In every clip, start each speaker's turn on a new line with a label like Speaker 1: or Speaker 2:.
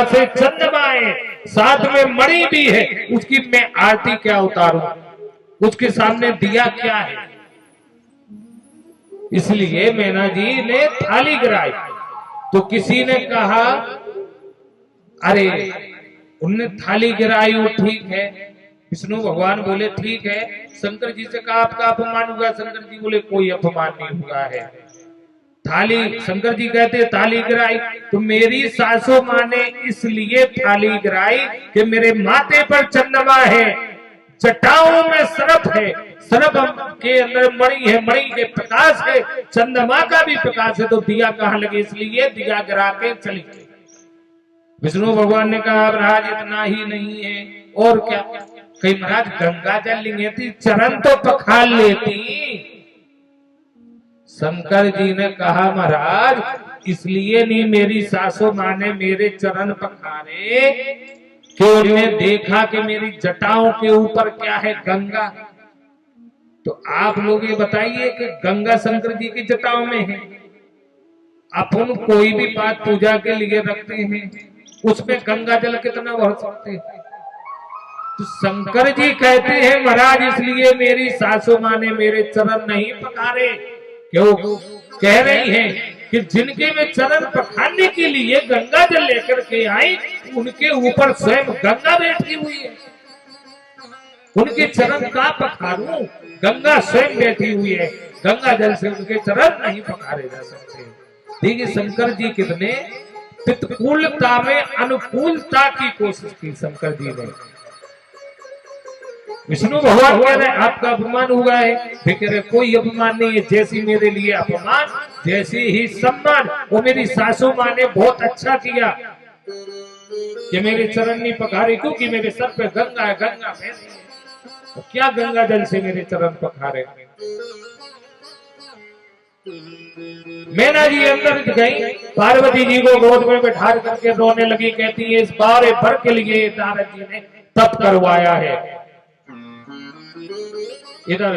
Speaker 1: से चंद्रमा है, साथ में मणि भी है, उसकी मैं आरती क्या उतारूं, उसके सामने दिया क्या है। इसलिए मैना जी ने थाली गिराई। तो किसी ने कहा अरे उनने थाली गिराई वो ठीक है। विष्णु भगवान बोले ठीक है। शंकर जी से कहा आपका अपमान हुआ। शंकर जी बोले कोई अपमान नहीं हुआ है। थाली, शंकर जी कहते थाली गिराई तो मेरी सासू माँ ने इसलिए थाली गिराई कि मेरे माथे पर चंद्रमा है, जटाओं में सरफ है, सरफ के अंदर मणि है, मणि के प्रकाश है, चंद्रमा का भी प्रकाश है, तो दिया कहाँ लगे, इसलिए दिया गिरा के चली गई। विष्णु भगवान ने कहा महाराज इतना ही नहीं है और क्या। कहीं महाराज गंगा जल लेंगे थी, चरण तो पखार लेती। शंकर जी ने कहा महाराज इसलिए नहीं मेरी सासू माँ ने मेरे चरण पखारे कि उन्हें देखा कि मेरी जटाओं के ऊपर क्या है, गंगा। तो आप लोग ये बताइए कि गंगा शंकर जी की जटाओं में है। अपन कोई भी बात पूजा के लिए रखते हैं, उसमें गंगा जल कितना भर सकते हैं। तो शंकर जी कहते हैं महाराज इसलिए मेरी सासू माँ ने मेरे चरण नहीं पखारे। क्यों कह रही हैं कि जिनके में चरण पखारने के लिए गंगा जल लेकर के आई, उनके ऊपर स्वयं गंगा बैठी हुई है। उनके चरण का पखारूं, गंगा स्वयं बैठी हुई है। गंगा जल से उनके चरण नहीं पखारे जा सकते। देखिए शंकर जी कितने प्रतिकूलता में अनुकूलता की कोशिश की शंकर जी ने। विष्णु भगवान कह रहे आपका अपमान हुआ है, फिर कह रहे कोई अपमान नहीं है। जैसी मेरे लिए अपमान जैसी ही सम्मान। वो मेरी सासू माँ ने बहुत अच्छा किया कि मेरे चरण नहीं पखारे, क्योंकि मेरे सर पे गंगा है, गंगा फैली है। तो क्या गंगा जल से मेरे चरण पखारे। मैना जी अंदर गई, पार्वती जी को गोद में बैठा करके रोने लगी। कहती है इस बार भर के लिए नारद जी ने तप करवाया है। इधर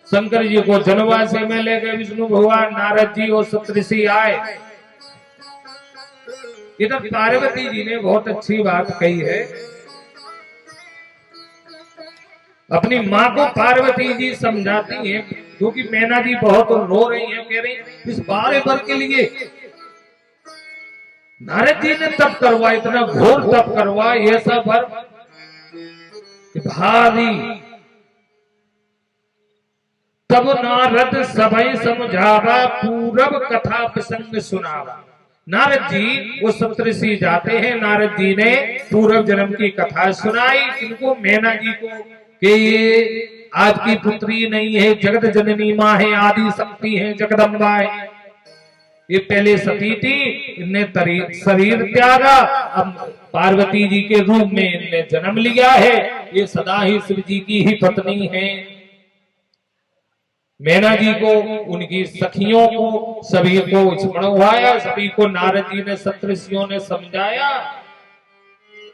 Speaker 1: शंकर जी को जनवासी में ले गए विष्णु भगवान, नारद जी और सप्तऋषि आए। इधर पार्वती जी ने बहुत अच्छी बात कही है। अपनी माँ को पार्वती जी समझाती हैं, क्योंकि मैना जी बहुत रो रही हैं। कह रही इस बार भर के लिए नारद जी ने तप करवा, इतना घोर तप करवा, ऐसा भर भारी। तब नारद सभय समझावा, पूरब कथा प्रसंग सुनावा। नारद जी वो सप्तऋषि जाते हैं, नारद जी ने पूर्व जन्म की कथा सुनाई इनको, मैना जी को, कि ये आज की पुत्री नहीं है, जगत जननी माँ है, आदि शक्ति है, जगदम्बा है। ये पहले सती थी, इनने शरीर त्यागा, अब पार्वती जी के रूप में इनने जन्म लिया है। ये सदा ही शिव जी की ही पत्नी है। मैना जी को, उनकी सखियों को, सभी को स्मरण, सभी को नारद जी ने सप्तऋषियों ने समझाया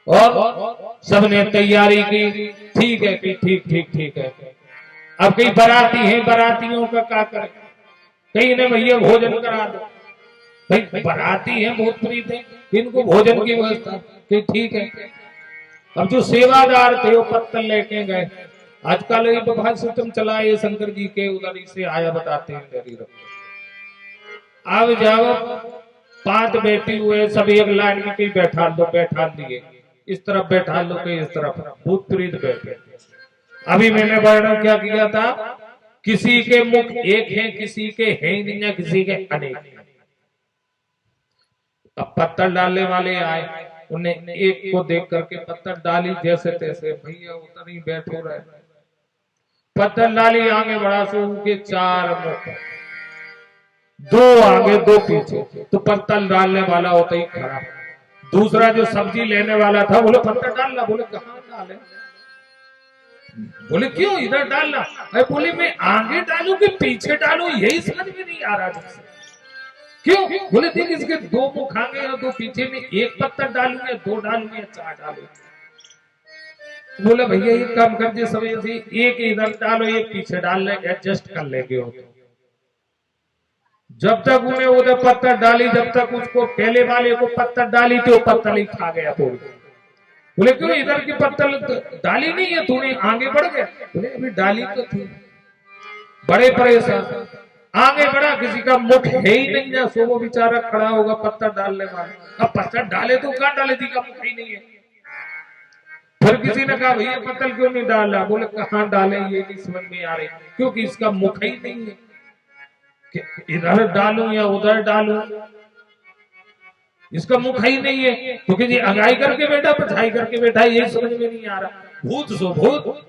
Speaker 1: और सबने तैयारी की। ठीक है कि ठीक ठीक ठीक है। अब कई बाराती हैं, बारातियों का क्या करें। कई ने भैया भोजन करा दो, भाई बाराती हैं बहुत प्रीत है, इनको भोजन की व्यवस्था कि ठीक है। अब जो सेवादार थे वो पत्तल लेके गए। आजकल ये बफान सिस्टम चला है शंकर जी के, उधर से आया बताते हैं। अब जाओ 5 बेटी हुए, सब एक लाइन में कहीं बैठा लो, बैठा दिए, इस तरफ बैठा लो, कहीं इस तरफ, भूत प्रीत बैठे। अभी मैंने वर्णन क्या किया था, किसी के मुख एक है, किसी के है नहीं है, किसी के अनेक है। अब पत्थर डालने वाले आए, उन्हें एक को देख करके पत्थर डाली, जैसे तैसे भैया उतर ही बैठो रहे। पत्थर डाली, आगे बढ़ा सो उनके 4 मुख, 2 आगे 2 पीछे। तो पत्थर डालने वाला होता ही खड़ा। दूसरा जो सब्जी लेने वाला था बोले पत्थर डालना, बोले कहाँ डाले, बोले क्यों इधर डालना। अरे बोले मैं आगे डालू कि पीछे डालू, यही समझ में नहीं आ रहा। क्यों, बोले देख इसके 2 मुख आगे और 2 पीछे में, एक पत्थर डालू या 2 डालू या 4 डालू। बोले भैया ये काम कर दे, समय से एक इधर डालो, एक पीछे डाल ले, एडजस्ट कर लेंगे। जब तक उन्हें उधर पत्थर डाली, जब तक उसको पहले वाले को पत्थर डाली थी वो पत्थर ही खा गया तोड़ के। बोले क्यों इधर की पत्थर डाली नहीं है तूने, आगे बढ़ गया। बोले अभी डाली तो थी। बड़े परेशान, आगे बढ़ा, किसी का मुख है ही नहीं ना, सो वो बेचारा खड़ा होगा पत्थर डालने वाला। अब पत्थर डाले तो कहां डाले थी का मुख ही नहीं है। फिर किसी ने कहा भैया पत्थर क्यों नहीं डाला? बोले कहां डाले ये नहीं समझ में आ रही, क्योंकि इसका मुख ही नहीं है। इधर डालूं या उधर डालूं, इसका मुख ही नहीं है। तो किसी अगाई करके बैठा, पछाई करके बैठा, ये समझ में नहीं आ रहा। भूत सो भूत।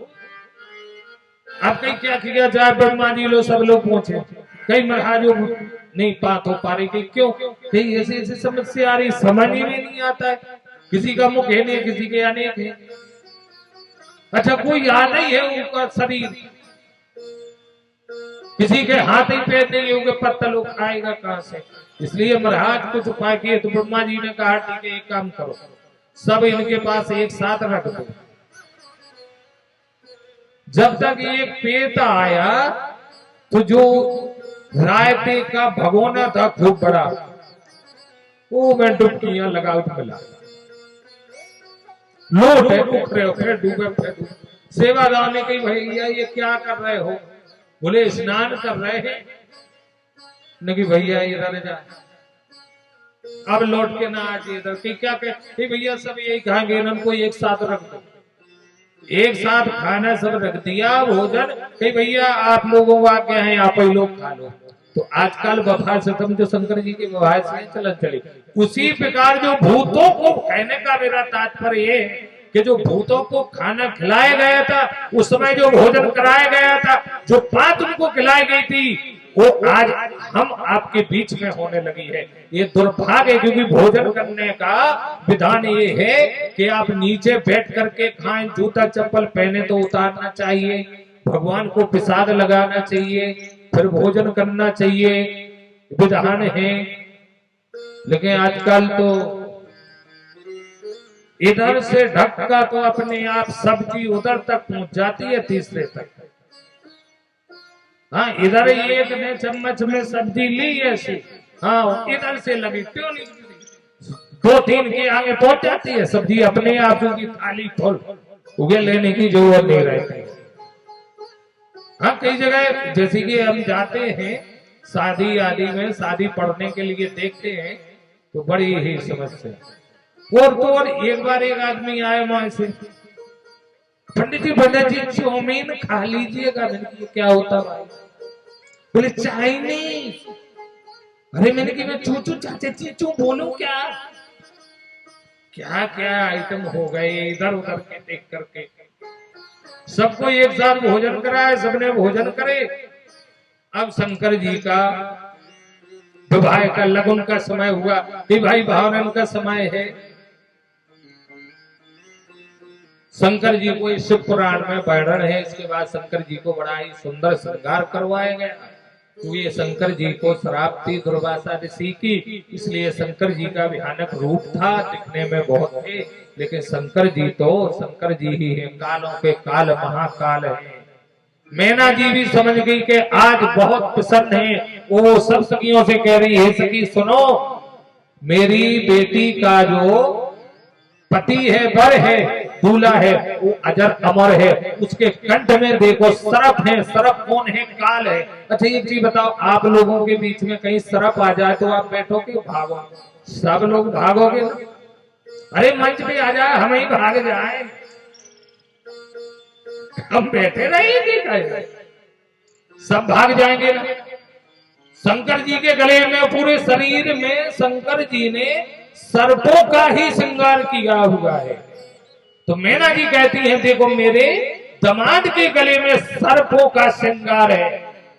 Speaker 1: आप कहीं क्या किया जाए, ब्रह्मा जी लो सब लोग पहुंचे, कई महाराजों नहीं बात हो पा रही कि क्यों, कहीं ऐसी ऐसी समस्या आ रही, समझ में नहीं आता है। किसी का मुख है नहीं, किसी के अनेक है। अच्छा कोई याद नहीं है उनका शरीर, किसी के हाथ ही पैर नहीं होंगे, पत्थर लोग खाएगा कहां से। इसलिए महाराज कुछ उपाय किए तो ब्रह्मा जी ने कहा ठीक है एक काम करो, सब इनके पास एक साथ रख दो। जब तक एक पेट आया तो जो रायते का भगोना था खूब बड़ा, वो मैं डुबकियां लगाओ तो मिला, लोट है उखरे उखरे डूबे डूबे। सेवादार ने कही भैया ये क्या कर रहे हो? बोले स्नान कर रहे हैं। नहीं भैया इधर जा, अब लौट के ना आज इधर क्या कहे भैया सब यही खाएंगे, इनको एक साथ रख दो। एक साथ खाना सब रख दिया भोजन, कही भैया आप लोगों को आज्ञा है आप ही लोग खा लो। तो आजकल व्यवहार से जो शंकर जी के व्यवहार से चलन चली, उसी प्रकार जो भूतों को, कहने का मेरा तात्पर्य ये कि जो भूतों को खाना खिलाया गया था, उस समय जो भोजन कराया गया था, जो बात उनको खिलाई गई थी, वो आज हम आपके बीच में होने लगी है। ये दुर्भाग्य है, क्योंकि भोजन करने का विधान ये है कि आप नीचे बैठ करके खाएं, जूता चप्पल पहने तो उतारना चाहिए, भगवान को प्रसाद लगाना चाहिए, फिर भोजन करना चाहिए, विधान है। लेकिन आजकल तो इधर से ढक्का तो अपने आप सब्जी उधर तक पहुंच जाती है, तीसरे तक। हाँ इधर एक ने चम्मच में सब्जी ली ऐसी, हाँ इधर से लगी क्यों नहीं, दो तीन के आगे पहुंच जाती है सब्जी, अपने आप की थाली फुल, उगे लेने की जरूरत नहीं रहती। हाँ कई जगह जैसे कि हम जाते हैं शादी आदि में, शादी पढ़ने के लिए देखते हैं तो बड़ी ही समस्या। और तो और एक बार एक आदमी आया वहां से, पंडित जी चाउमीन खा लीजिएगा। क्या होता भाई? बोले चाइनीज। अरे मैंने कि मैं चूचू चाचे चीचू बोलूं क्या? क्या क्या आइटम हो गए इधर उधर के देख करके। सबको एक साथ भोजन कराए, सबने भोजन करे। अब शंकर जी का विवाह का लगन का समय हुआ, भाई भावना का समय है। शंकर जी को शिव पुराण में वर्णन है। इसके बाद शंकर जी को बड़ा ही सुंदर श्रृंगार करवाया गया। तो ये शंकर जी को श्राप थी दुर्वासा ऋषि की, इसलिए शंकर जी का भयानक रूप था, दिखने में बहुत थे, लेकिन शंकर जी तो शंकर जी ही है, कालों के काल महाकाल है। मैना जी भी समझ गई कि आज बहुत प्रसन्न है। वो सब सखियों से कह रही है, सखी सुनो, मेरी बेटी का जो पति है, वर है, दूल्हा है, वो अजर अमर है। उसके कंठ में देखो सर्प है। सर्प कौन है? काल है। अच्छा एक चीज बताओ, आप लोगों के बीच में कहीं सर्प आ जाए तो आप बैठोगे भागो? सब लोग भागोगे? अरे मंच पे आ जाए, हम ही भाग जाए, हम बैठे रहेंगे? सब भाग जाएंगे ना। शंकर जी के गले में, पूरे शरीर में शंकर जी ने सर्पों का ही श्रृंगार किया हुआ है। तो मैना जी कहती है देखो मेरे दामाद के गले में सर्पों का श्रृंगार है,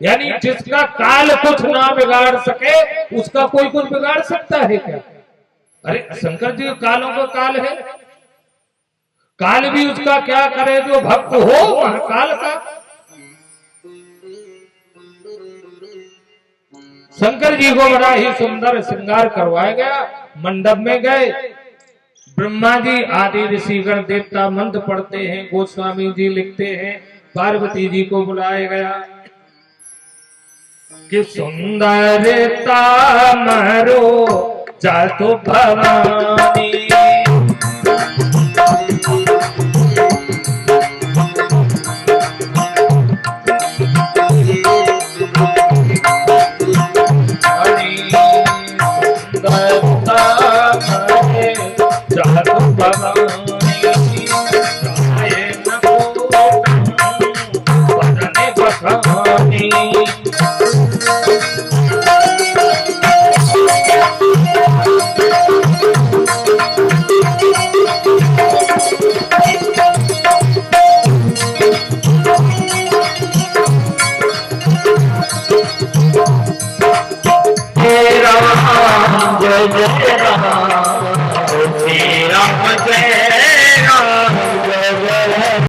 Speaker 1: यानी जिसका काल कुछ ना बिगाड़ सके उसका कोई कुछ बिगाड़ सकता है क्या? अरे शंकर जी कालों का काल है, काल भी उसका क्या करे जो भक्त हो महाकाल का। शंकर जी को बड़ा ही सुंदर श्रृंगार करवाया गया। मंडप में गए, ब्रह्मा जी आदि ऋषिगण देवता मंत्र पढ़ते हैं, गोस्वामी जी लिखते हैं, पार्वती जी को बुलाया गया। कि सुंदरता मरो जातो भवानी। सुंदरता मरे जातो भवानी, जाए न बदने बखानी। जय जय राम।